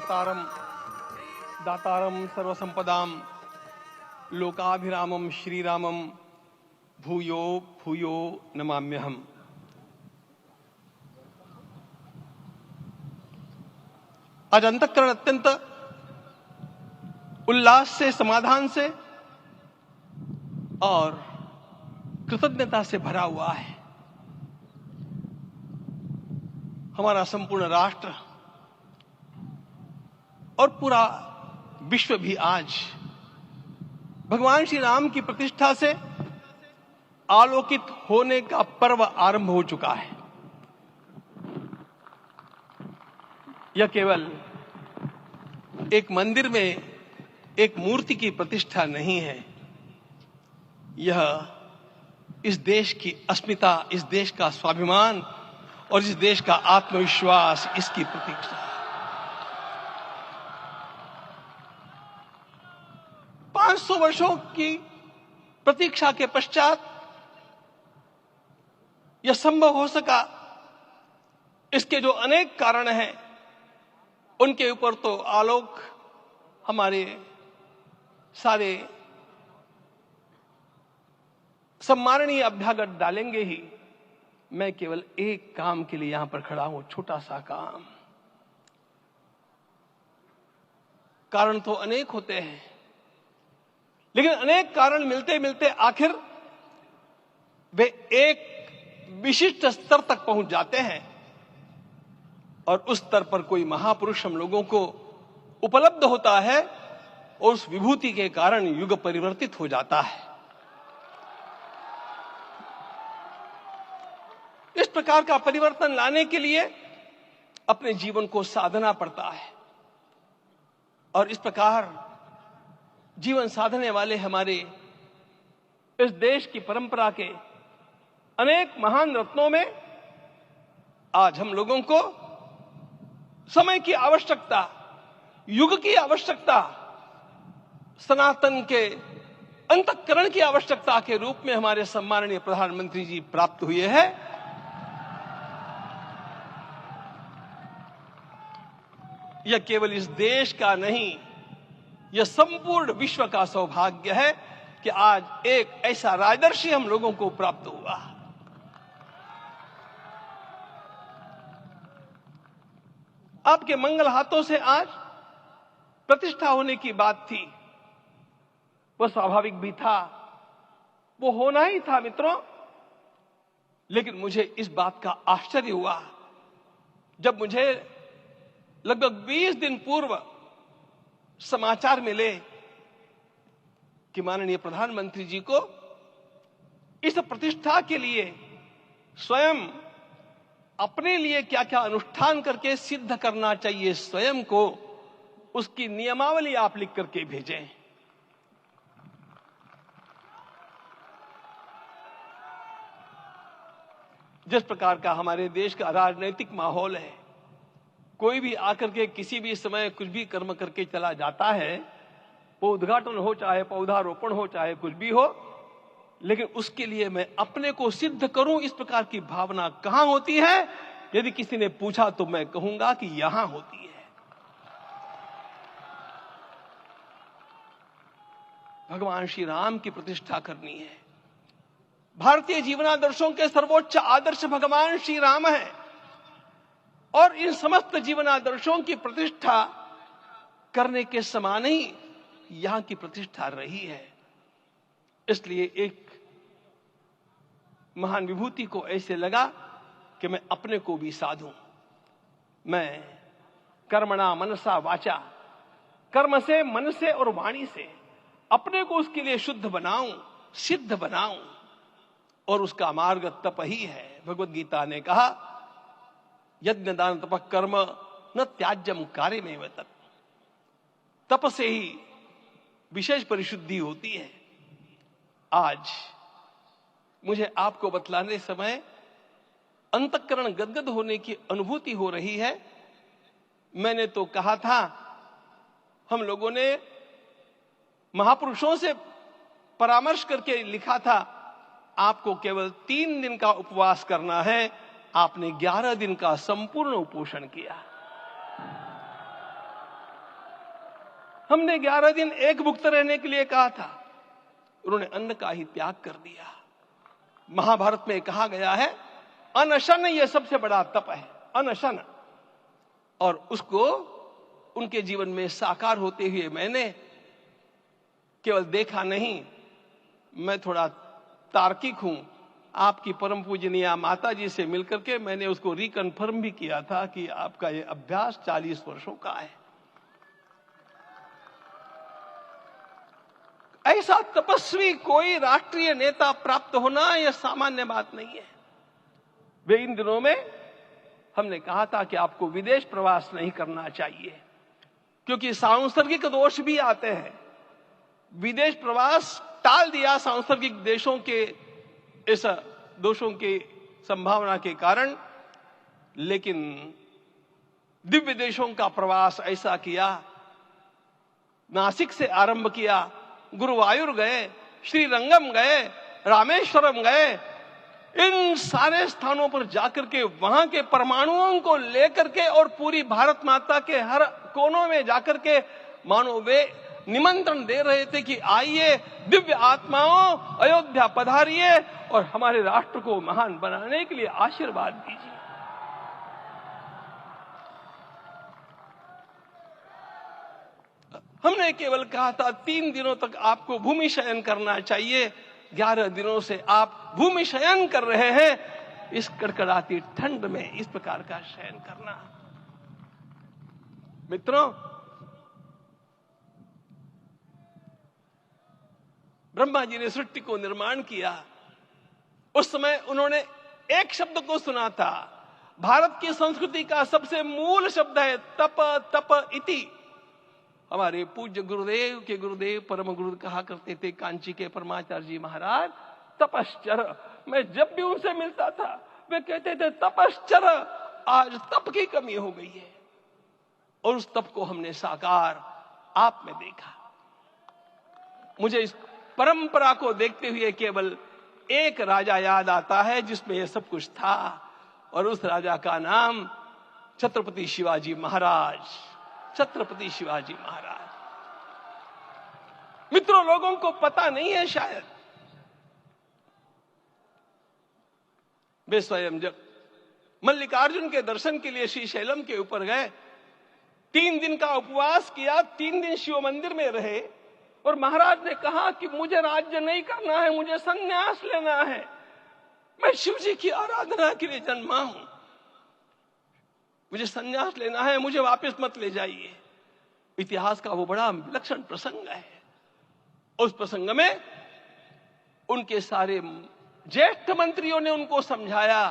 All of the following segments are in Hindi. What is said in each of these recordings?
भर्तारम दातारम सर्वसंपदाम लोकाभिरामम श्रीरामम भूयो भूयो नमाम्यहम्। आज अंतःकरण अत्यंत उल्लास से, समाधान से और कृतज्ञता से भरा हुआ है। हमारा संपूर्ण राष्ट्र और पूरा विश्व भी आज भगवान श्री राम की प्रतिष्ठा से आलोकित होने का पर्व आरंभ हो चुका है। यह केवल एक मंदिर में एक मूर्ति की प्रतिष्ठा नहीं है, यह इस देश की अस्मिता, इस देश का स्वाभिमान और इस देश का आत्मविश्वास, इसकी प्रतीक्षा है। 500 वर्षों की प्रतीक्षा के पश्चात यह संभव हो सका। इसके जो अनेक कारण हैं, उनके ऊपर तो आलोक हमारे सारे सम्माननीय अभ्यागत डालेंगे ही। मैं केवल एक काम के लिए यहां पर खड़ा हूं, छोटा सा काम। कारण तो अनेक होते हैं, लेकिन अनेक कारण मिलते मिलते आखिर वे एक विशिष्ट स्तर तक पहुंच जाते हैं और उस स्तर पर कोई महापुरुष हम लोगों को उपलब्ध होता है और उस विभूति के कारण युग परिवर्तित हो जाता है। इस प्रकार का परिवर्तन लाने के लिए अपने जीवन को साधना पड़ता है और इस प्रकार जीवन साधने वाले हमारे इस देश की परंपरा के अनेक महान रत्नों में आज हम लोगों को समय की आवश्यकता, युग की आवश्यकता, सनातन के अंतःकरण की आवश्यकता के रूप में हमारे सम्माननीय प्रधानमंत्री जी प्राप्त हुए हैं। यह केवल इस देश का नहीं, यह संपूर्ण विश्व का सौभाग्य है कि आज एक ऐसा राजदर्शी हम लोगों को प्राप्त हुआ। आपके मंगल हाथों से आज प्रतिष्ठा होने की बात थी, वह स्वाभाविक भी था, वो होना ही था मित्रों। लेकिन मुझे इस बात का आश्चर्य हुआ जब मुझे लगभग 20 दिन पूर्व समाचार मिले कि माननीय प्रधानमंत्री जी को इस प्रतिष्ठा के लिए स्वयं अपने लिए क्या क्या अनुष्ठान करके सिद्ध करना चाहिए, स्वयं को उसकी नियमावली आप लिख करके भेजें। जिस प्रकार का हमारे देश का राजनीतिक माहौल है, कोई भी आकर के किसी भी समय कुछ भी कर्म करके चला जाता है, वो उद्घाटन हो, चाहे पौधारोपण हो, चाहे कुछ भी हो, लेकिन उसके लिए मैं अपने को सिद्ध करूं, इस प्रकार की भावना कहां होती है? यदि किसी ने पूछा तो मैं कहूंगा कि यहां होती है। भगवान श्री राम की प्रतिष्ठा करनी है। भारतीय जीवनादर्शों के सर्वोच्च आदर्श भगवान श्री राम है और इन समस्त जीवनादर्शों की प्रतिष्ठा करने के समान ही यहां की प्रतिष्ठा रही है। इसलिए एक महान विभूति को ऐसे लगा कि मैं अपने को भी साधूं। मैं कर्मणा मनसा वाचा, कर्म से, मन से और वाणी से अपने को उसके लिए शुद्ध बनाऊं, सिद्ध बनाऊं, और उसका मार्ग तप ही है। भगवद गीता ने कहा, यज्ञ दान तप कर्म न त्याज्यम कार्यमेव तत्। तप से ही विशेष परिशुद्धि होती है। आज मुझे आपको बतलाने समय अंतःकरण गदगद होने की अनुभूति हो रही है। मैंने तो कहा था, हम लोगों ने महापुरुषों से परामर्श करके लिखा था, आपको केवल 3 दिन का उपवास करना है। आपने 11 दिन का संपूर्ण उपोषण किया। हमने 11 दिन एक भुक्त रहने के लिए कहा था, उन्होंने अन्न का ही त्याग कर दिया। महाभारत में कहा गया है अनशन यह सबसे बड़ा तप है, अनशन। और उसको उनके जीवन में साकार होते हुए मैंने केवल देखा नहीं, मैं थोड़ा तार्किक हूं। आपकी परम पूजनीय माता जी से मिलकर के मैंने उसको रिकन्फर्म भी किया था कि आपका ये अभ्यास 40 वर्षों का है। ऐसा तपस्वी कोई राष्ट्रीय नेता प्राप्त होना यह सामान्य बात नहीं है। वे इन दिनों में हमने कहा था कि आपको विदेश प्रवास नहीं करना चाहिए, क्योंकि सांसर्गिक दोष भी आते हैं। विदेश प्रवास टाल दिया सांसर्गिक देशों के इस दोषों की संभावना के कारण, लेकिन दिव्य देशों का प्रवास ऐसा किया। नासिक से आरंभ किया, गुरुवायूर गए, श्रीरंगम गए, रामेश्वरम गए। इन सारे स्थानों पर जाकर के वहां के परमाणुओं को लेकर के और पूरी भारत माता के हर कोनों में जाकर के मानो वे निमंत्रण दे रहे थे कि आइए दिव्य आत्माओं, अयोध्या पधारिए और हमारे राष्ट्र को महान बनाने के लिए आशीर्वाद दीजिए। हमने केवल कहा था 3 दिनों तक आपको भूमि शयन करना चाहिए। 11 दिनों से आप भूमि शयन कर रहे हैं। इस कड़कड़ाती ठंड में इस प्रकार का शयन करना, मित्रों, ब्रह्मा जी ने सृष्टि को निर्माण किया। उस समय उन्होंने एक शब्द को सुना था। भारत की संस्कृति का सबसे मूल शब्द है तप, तप इति। हमारे पूज्य गुरुदेव के गुरुदेव परम गुरु कहा करते थे, कांची के परमाचार्य जी महाराज, तपश्चर। मैं जब भी उनसे मिलता था वे कहते थे तपश्चर। आज तप की कमी हो गई है और उस तप को हमने साकार आप में देखा। मुझे इस परंपरा को देखते हुए केवल एक राजा याद आता है जिसमें यह सब कुछ था, और उस राजा का नाम छत्रपति शिवाजी महाराज। छत्रपति शिवाजी महाराज। मित्रों, लोगों को पता नहीं है शायद, वे स्वयं जब मल्लिकार्जुन के दर्शन के लिए श्री शैलम के ऊपर गए, 3 दिन का उपवास किया, 3 दिन शिव मंदिर में रहे और महाराज ने कहा कि मुझे राज्य नहीं करना है, मुझे संन्यास लेना है, मैं शिव जी की आराधना के लिए जन्मा हूं, मुझे संन्यास लेना है, मुझे वापस मत ले जाइए। इतिहास का वो बड़ा विलक्षण प्रसंग है। उस प्रसंग में उनके सारे ज्येष्ठ मंत्रियों ने उनको समझाया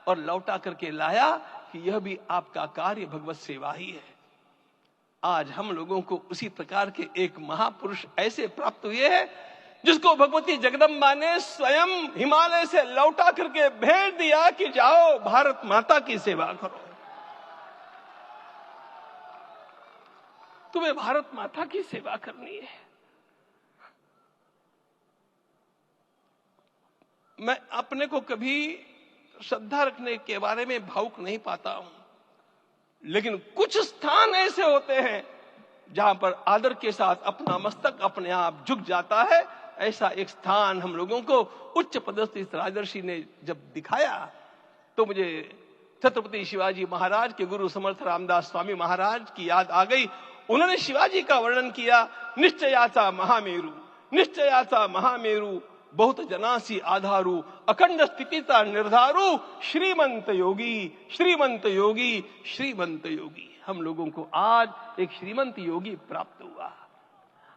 और लौटा करके लाया कि यह भी आपका कार्य भगवत सेवा ही है। आज हम लोगों को उसी प्रकार के एक महापुरुष ऐसे प्राप्त हुए हैं जिसको भगवती जगदम्बा ने स्वयं हिमालय से लौटा करके भेज दिया कि जाओ भारत माता की सेवा करो। तुम्हें भारत माता की सेवा करनी है। मैं अपने को कभी श्रद्धा रखने के बारे में भावुक नहीं पाता हूं, लेकिन कुछ स्थान ऐसे होते हैं जहां पर आदर के साथ अपना मस्तक अपने आप झुक जाता है। ऐसा एक स्थान हम लोगों को उच्च पदस्थ इस राजर्षि ने जब दिखाया तो मुझे छत्रपति शिवाजी महाराज के गुरु समर्थ रामदास स्वामी महाराज की याद आ गई। उन्होंने शिवाजी का वर्णन किया, निश्चयाचा महामेरु, निश्चयाचा महामेरु, बहुत जनासी आधारू, अखंड स्थितिता निर्धारू, श्रीमंत योगी, श्रीमंत योगी, श्रीमंत योगी। हम लोगों को आज एक श्रीमंत योगी प्राप्त हुआ।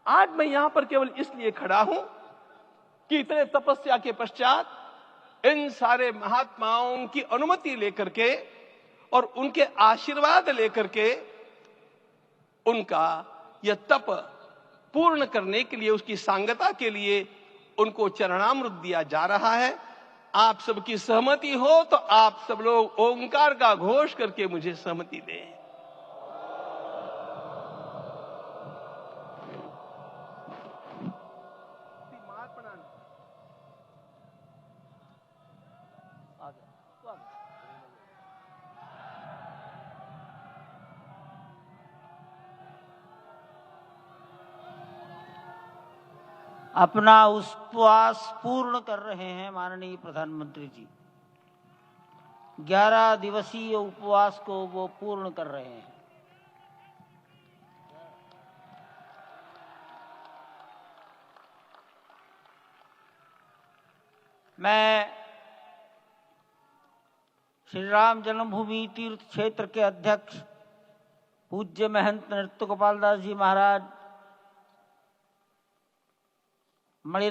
आज मैं यहां पर केवल इसलिए खड़ा हूं कि इतने तपस्या के पश्चात इन सारे महात्माओं की अनुमति लेकर के और उनके आशीर्वाद लेकर के उनका यह तप पूर्ण करने के लिए, उसकी सांगता के लिए उनको चरणामृत दिया जा रहा है। आप सबकी सहमति हो तो आप सब लोग ओंकार का घोष करके मुझे सहमति दें। अपना उपवास पूर्ण कर रहे हैं माननीय प्रधानमंत्री जी। 11 दिवसीय उपवास को वो पूर्ण कर रहे हैं। मैं श्री राम जन्मभूमि तीर्थ क्षेत्र के अध्यक्ष पूज्य महंत नृत्य गोपाल दास जी महाराज मणि